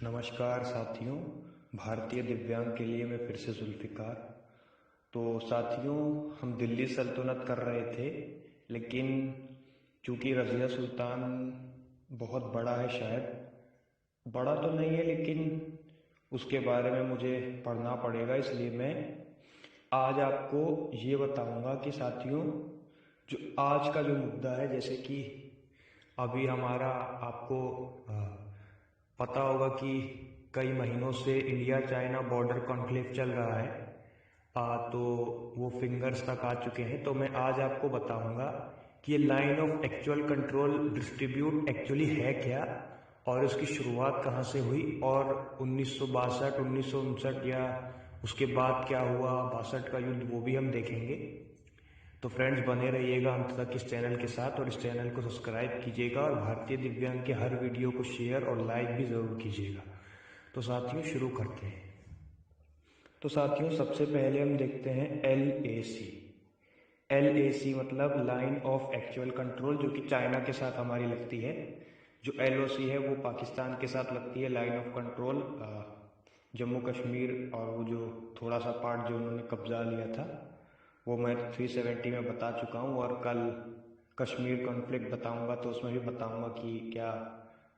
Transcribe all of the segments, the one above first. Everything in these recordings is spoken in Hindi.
नमस्कार साथियों। भारतीय दिव्यांग के लिए मैं फिर से जुल्फ़िकार। तो साथियों, हम दिल्ली सल्तनत कर रहे थे, लेकिन चूँकि रज़िया सुल्तान बहुत बड़ा है, शायद बड़ा तो नहीं है, लेकिन उसके बारे में मुझे पढ़ना पड़ेगा, इसलिए मैं आज आपको ये बताऊंगा कि साथियों, जो आज का जो मुद्दा है, जैसे कि अभी हमारा आपको पता होगा कि कई महीनों से इंडिया चाइना बॉर्डर कॉन्फ्लिक्ट चल रहा है। तो वो फिंगर्स तक आ चुके हैं। तो मैं आज आपको बताऊंगा कि ये line of actual control distribute actually है क्या, और उसकी शुरुआत कहाँ से हुई, और 1962, 1959 या उसके बाद क्या हुआ, 62 का युद्ध, वो भी हम देखेंगे। तो फ्रेंड्स, बने रहिएगा अंत तक इस चैनल के साथ, और इस चैनल को सब्सक्राइब कीजिएगा, और भारतीय दिव्यांग के हर वीडियो को शेयर और लाइक भी ज़रूर कीजिएगा। तो साथियों, शुरू करते हैं। तो साथियों, सबसे पहले हम देखते हैं LAC। LAC मतलब लाइन ऑफ एक्चुअल कंट्रोल, जो कि चाइना के साथ हमारी लगती है। जो LOC है वो पाकिस्तान के साथ लगती है, line of control, Jammu Kashmir और वो जो थोड़ा सा पार्ट जो उन्होंने कब्जा लिया था, वो मैं 370 में बता चुका हूँ, और कल कश्मीर कॉन्फ्लिक्ट बताऊंगा तो उसमें भी बताऊंगा कि क्या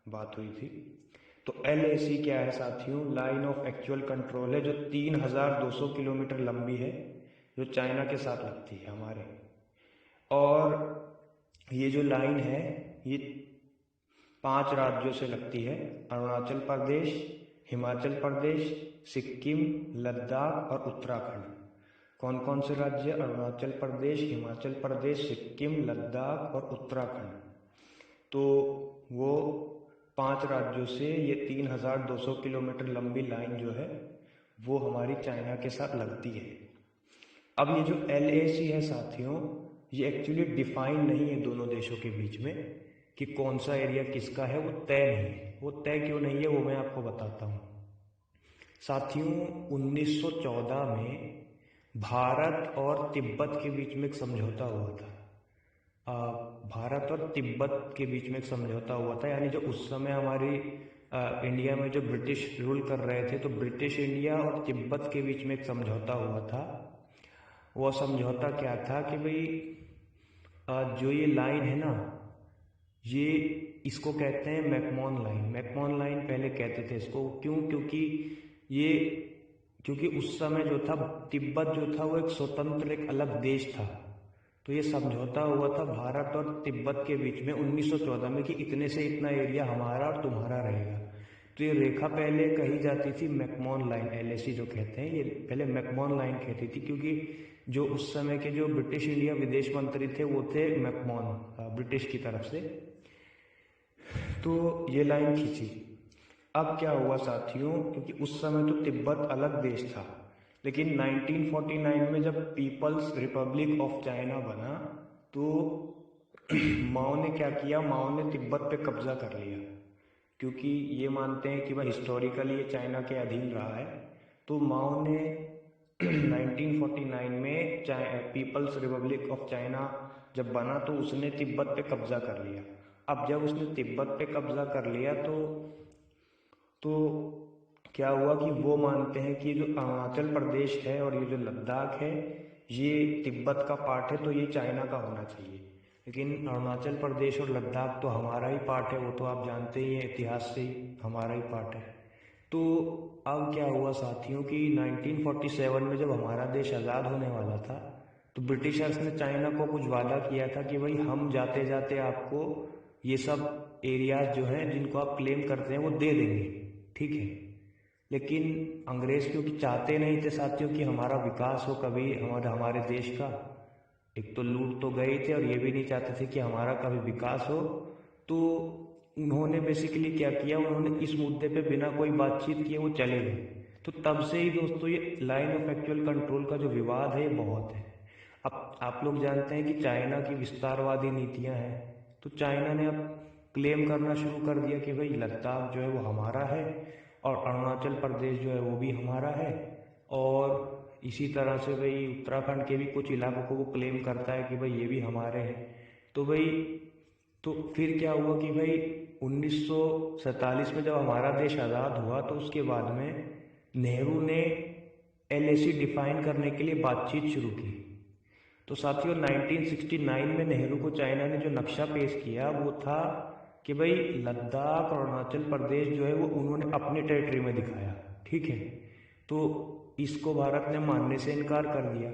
बात हुई थी। तो LAC क्या है साथियों? लाइन ऑफ एक्चुअल कंट्रोल है, जो 3200 किलोमीटर लंबी है, जो चाइना के साथ लगती है हमारे। और ये जो लाइन है, ये 5 राज्यों से लगती है: अरुणाचल प्रदेश, हिमाचल प्रदेश, सिक्किम, लद्दाख और उत्तराखंड। कौन कौन से राज्य? अरुणाचल प्रदेश, हिमाचल प्रदेश, सिक्किम, लद्दाख और उत्तराखंड। तो वो 5 राज्यों से ये 3200 किलोमीटर लंबी लाइन जो है, वो हमारी चाइना के साथ लगती है। अब ये जो LAC है साथियों, ये एक्चुअली डिफाइन नहीं है दोनों देशों के बीच में कि कौन सा एरिया किसका है, वो तय नहीं है। वो तय क्यों नहीं है, वो मैं आपको बताता हूँ। साथियों, 1914 में भारत और तिब्बत के बीच में एक समझौता हुआ था। भारत और तिब्बत के बीच में एक समझौता हुआ था, यानी जो उस समय हमारी इंडिया में जो ब्रिटिश रूल कर रहे थे, तो ब्रिटिश इंडिया और तिब्बत के बीच में एक समझौता हुआ था। वो समझौता क्या था कि भाई, जो ये लाइन है ना, ये इसको कहते हैं मैकमोहन लाइन। मैकमोहन लाइन पहले कहते थे इसको। क्यों? ये क्योंकि उस समय जो था, तिब्बत जो था वो एक स्वतंत्र, एक अलग देश था। तो ये समझौता हुआ था भारत और तिब्बत के बीच में 1914 में कि इतने से इतना एरिया हमारा और तुम्हारा रहेगा। तो ये रेखा पहले कही जाती थी मैकमोहन लाइन, LAC जो कहते हैं, ये पहले मैकमोहन लाइन कहती थी, क्योंकि जो उस समय के जो ब्रिटिश इंडिया विदेश मंत्री थे वो थे मैकमोहन, ब्रिटिश की तरफ से। तो ये लाइन खींची। अब क्या हुआ साथियों, क्योंकि उस समय तो तिब्बत अलग देश था, लेकिन 1949 में जब पीपल्स रिपब्लिक ऑफ चाइना बना, तो माओ ने क्या किया? माओ ने तिब्बत पे कब्जा कर लिया, क्योंकि ये मानते हैं कि भाई हिस्टोरिकली ये चाइना के अधीन रहा है। तो माओ ने 1949 में पीपल्स रिपब्लिक ऑफ चाइना जब बना, तो उसने तिब्बत पे कब्जा कर लिया। अब जब उसने तिब्बत पे कब्जा कर लिया, तो क्या हुआ कि वो मानते हैं कि जो अरुणाचल प्रदेश है और ये जो लद्दाख है, ये तिब्बत का पार्ट है, तो ये चाइना का होना चाहिए। लेकिन अरुणाचल प्रदेश और लद्दाख तो हमारा ही पार्ट है, वो तो आप जानते ही हैं, इतिहास से ही हमारा ही पार्ट है। तो अब क्या हुआ साथियों कि 1947 में जब हमारा देश आज़ाद होने वाला था, तो ब्रिटिशर्स ने चाइना को कुछ वादा किया था कि भाई हम जाते जाते आपको ये सब एरियाज जो हैं जिनको आप क्लेम करते हैं वो दे देंगे, ठीक है। लेकिन अंग्रेज क्योंकि चाहते नहीं थे साथियों कि हमारा विकास हो कभी, हमारे देश का। एक तो लूट तो गए थे, और ये भी नहीं चाहते थे कि हमारा कभी विकास हो। तो उन्होंने बेसिकली क्या किया, उन्होंने इस मुद्दे पे बिना कोई बातचीत किए वो चले गए। तो तब से ही दोस्तों, ये लाइन ऑफ एक्चुअल कंट्रोल का जो विवाद है, ये बहुत है। अब आप लोग जानते हैं कि चाइना की विस्तारवादी नीतियां हैं, तो चाइना ने अब क्लेम करना शुरू कर दिया कि भाई लद्दाख जो है वो हमारा है, और अरुणाचल प्रदेश जो है वो भी हमारा है, और इसी तरह से भाई उत्तराखंड के भी कुछ इलाकों को वो क्लेम करता है कि भाई ये भी हमारे हैं। तो भाई, तो फिर क्या हुआ कि भाई 1947 में जब हमारा देश आज़ाद हुआ तो उसके बाद में नेहरू ने LAC डिफाइन करने के लिए बातचीत शुरू की। तो साथियों 1969 में नेहरू को चाइना ने जो नक्शा पेश किया वो था कि भाई लद्दाख और अरुणाचल प्रदेश जो है वो उन्होंने अपनी टेरिटरी में दिखाया, ठीक है। तो इसको भारत ने मानने से इनकार कर दिया।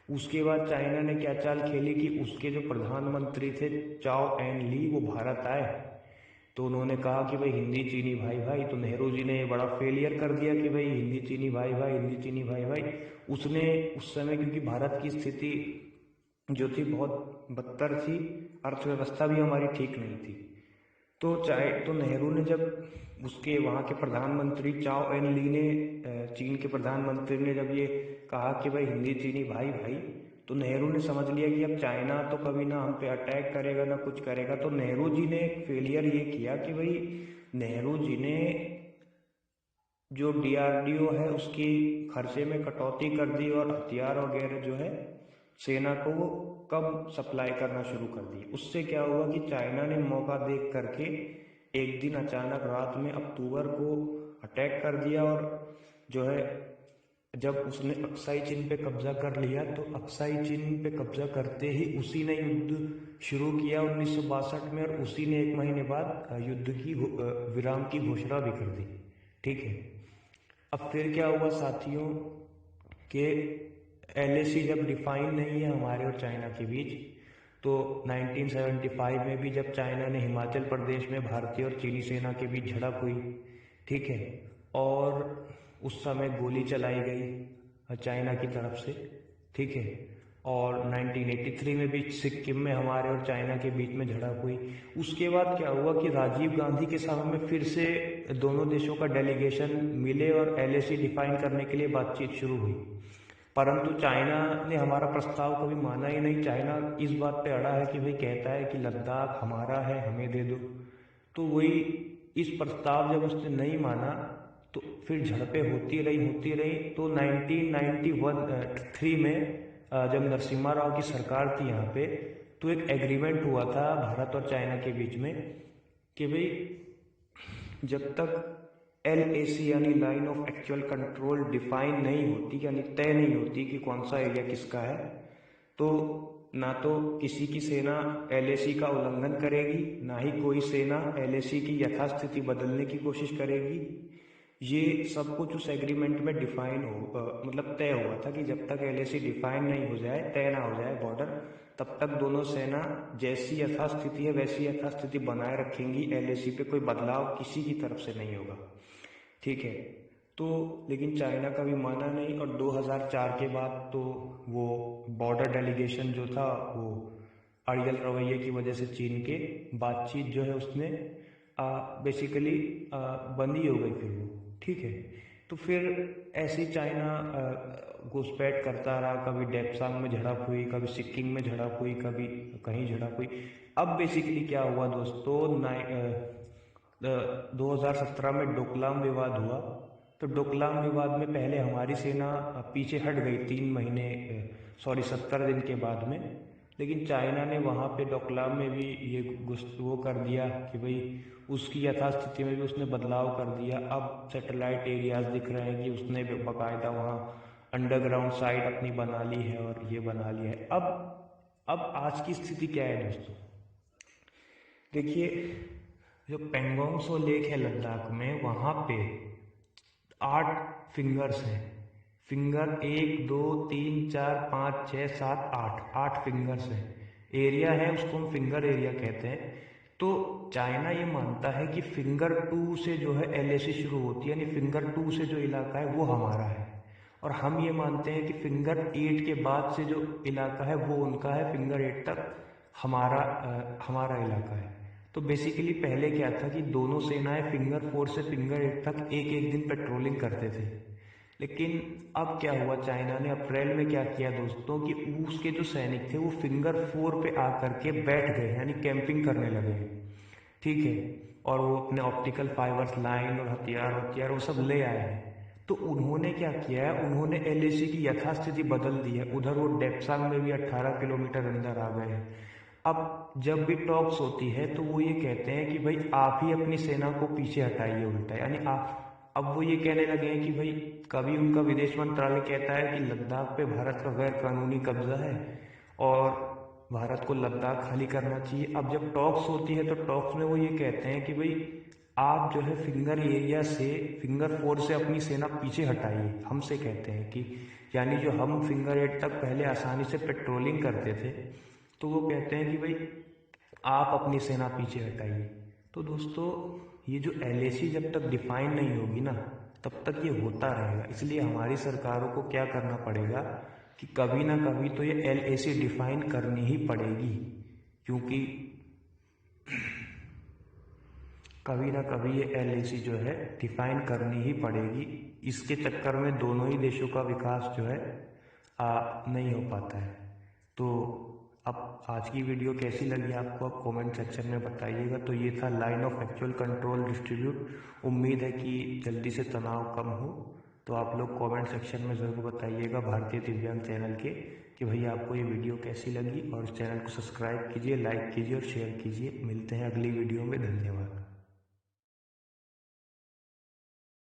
उसके बाद चाइना ने क्या चाल खेली कि उसके जो प्रधानमंत्री थे चाओ एन ली वो भारत आए, तो उन्होंने कहा कि भाई हिंदी चीनी भाई भाई। तो नेहरू जी ने बड़ा फेलियर कर दिया कि भाई हिंदी चीनी भाई भाई, हिंदी चीनी भाई भाई। उसने उस समय, क्योंकि भारत की स्थिति जो थी बहुत बदतर थी, अर्थव्यवस्था भी हमारी ठीक नहीं थी, तो नेहरू ने जब उसके वहाँ के प्रधानमंत्री चाओ एन ली ने, चीन के प्रधानमंत्री ने जब ये कहा कि भाई हिंदी चीनी भाई भाई, तो नेहरू ने समझ लिया कि अब चाइना तो कभी ना हम पे अटैक करेगा ना कुछ करेगा। तो नेहरू जी ने फेलियर ये किया कि भाई नेहरू जी ने जो DRDO है उसकी खर्चे में कटौती कर दी और हथियार वगैरह जो है सेना को वो कम सप्लाई करना शुरू कर दी। उससे क्या हुआ कि चाइना ने मौका देख करके एक दिन अचानक रात में अक्टूबर को अटैक कर दिया, और जो है जब उसने अक्साई चीन पे कब्जा कर लिया, तो अक्साई चीन पे कब्जा करते ही उसी ने युद्ध शुरू किया 1962 में, और उसी ने 1 महीने बाद युद्ध की विराम की घोषणा भी कर दी, ठीक है। अब फिर क्या हुआ साथियों कि LAC जब डिफाइन नहीं है हमारे और चाइना के बीच, तो 1975 में भी जब चाइना ने हिमाचल प्रदेश में भारतीय और चीनी सेना के बीच झड़प हुई, ठीक है, और उस समय गोली चलाई गई चाइना की तरफ से, ठीक है। और 1983 में भी सिक्किम में हमारे और चाइना के बीच में झड़प हुई। उसके बाद क्या हुआ कि राजीव गांधी के समय में फिर से दोनों देशों का डेलीगेशन मिले और LAC डिफाइन करने के लिए बातचीत शुरू हुई, परंतु चाइना ने हमारा प्रस्ताव कभी माना ही नहीं। चाइना इस बात पे अड़ा है कि भाई कहता है कि लद्दाख हमारा है, हमें दे दो। तो वही इस प्रस्ताव जब उसने नहीं माना तो फिर झड़पें होती रही। तो 1993 में जब नरसिम्हा राव की सरकार थी यहाँ पे, तो एक एग्रीमेंट हुआ था भारत और चाइना के बीच में कि भाई जब तक LAC यानी line of actual control define नहीं होती, यानी तय नहीं होती कि कौन सा एरिया किसका है, तो ना तो किसी की सेना LAC का उल्लंघन करेगी, ना ही कोई सेना LAC की यथास्थिति बदलने की कोशिश करेगी। ये सब कुछ उस एग्रीमेंट में डिफाइन मतलब तय हुआ था कि जब तक LAC डिफाइन नहीं हो जाए, तय ना हो जाए बॉर्डर, तब तक दोनों सेना जैसी यथास्थिति है वैसी यथास्थिति बनाए रखेंगी। LAC पे कोई बदलाव किसी की तरफ से नहीं होगा, ठीक है। तो लेकिन चाइना का भी माना नहीं, और 2004 के बाद तो वो बॉर्डर डेलीगेशन जो था वो अड़ियल रवैये की वजह से चीन के बातचीत जो है उसने बेसिकली बंद ही हो गई फिर वो, ठीक है। तो फिर ऐसी चाइना घुसपैठ करता रहा, कभी डेप्सांग में झड़प हुई, कभी सिक्किम में झड़प हुई, कभी कहीं झड़प हुई। अब बेसिकली क्या हुआ दोस्तों, 2017 में डोकलाम विवाद हुआ। तो डोकलाम विवाद में पहले हमारी सेना पीछे हट गई 70 दिन के बाद में, लेकिन चाइना ने वहाँ पे डोकलाम में भी ये वो कर दिया कि भाई उसकी यथास्थिति में भी उसने बदलाव कर दिया। अब सैटेलाइट एरियाज दिख रहे हैं कि उसने बाकायदा वहाँ अंडरग्राउंड साइट अपनी बना ली है और ये बना लिया है। अब आज की स्थिति क्या है दोस्तों, देखिए जो पेंगोंग सो लेक है लद्दाख में, वहाँ पे 8 फिंगर्स हैं। फिंगर 1 2 3 4 5 6 7 8 फिंगर्स हैं। एरिया है उसको हम फिंगर एरिया कहते हैं। तो चाइना ये मानता है कि फिंगर 2 से जो है LAC शुरू होती है, यानी फिंगर 2 से जो इलाका है वो हमारा है, और हम ये मानते हैं कि फिंगर 8 के बाद से जो इलाका है वो उनका है, फिंगर 8 तक हमारा इलाका है। तो बेसिकली पहले क्या था कि दोनों सेनाएं फिंगर 4 से फिंगर 8 तक एक एक दिन पेट्रोलिंग करते थे, लेकिन अब क्या हुआ, चाइना ने अप्रैल में क्या किया दोस्तों कि उसके जो सैनिक थे वो फिंगर 4 पे आकर के बैठ गए, यानी कैंपिंग करने लगे, ठीक है। और वो अपने ऑप्टिकल फाइबर्स लाइन और हथियार वो सब ले आए हैं। तो उन्होंने क्या किया है, उन्होंने LAC की यथास्थिति बदल दी है। उधर वो डेप्सांग में भी 18 किलोमीटर अंदर आ गए हैं। अब जब भी टॉक्स होती है तो वो ये कहते हैं कि भाई आप ही अपनी सेना को पीछे हटाइए उल्टा, यानी आप, अब वो ये कहने लगे हैं कि भाई, कभी उनका विदेश मंत्रालय कहता है कि लद्दाख पे भारत का गैर कानूनी कब्जा है और भारत को लद्दाख खाली करना चाहिए। अब जब टॉक्स होती है तो टॉक्स में वो ये कहते हैं कि भाई आप जो है फिंगर एरिया से, फिंगर 4 से अपनी सेना पीछे हटाइए, हमसे कहते हैं कि, यानी जो हम फिंगर 8 तक पहले आसानी से पेट्रोलिंग करते थे, तो वो कहते हैं कि भाई आप अपनी सेना पीछे हटाइए। तो दोस्तों, ये जो LAC जब तक डिफाइन नहीं होगी ना, तब तक ये होता रहेगा। इसलिए हमारी सरकारों को क्या करना पड़ेगा कि कभी ना कभी तो ये LAC डिफाइन करनी ही पड़ेगी, क्योंकि कभी ना कभी ये LAC जो है डिफाइन करनी ही पड़ेगी। इसके चक्कर में दोनों ही देशों का विकास जो है नहीं हो पाता है। तो अब आज की वीडियो कैसी लगी आपको, आप कमेंट सेक्शन में बताइएगा। तो ये था line of actual control distribute. उम्मीद है कि जल्दी से तनाव कम हो। तो आप लोग कमेंट सेक्शन में ज़रूर बताइएगा भारतीय दिव्यांग चैनल के कि भैया आपको ये वीडियो कैसी लगी, और इस चैनल को सब्सक्राइब कीजिए, लाइक कीजिए और शेयर कीजिए। मिलते हैं अगली वीडियो में। धन्यवाद।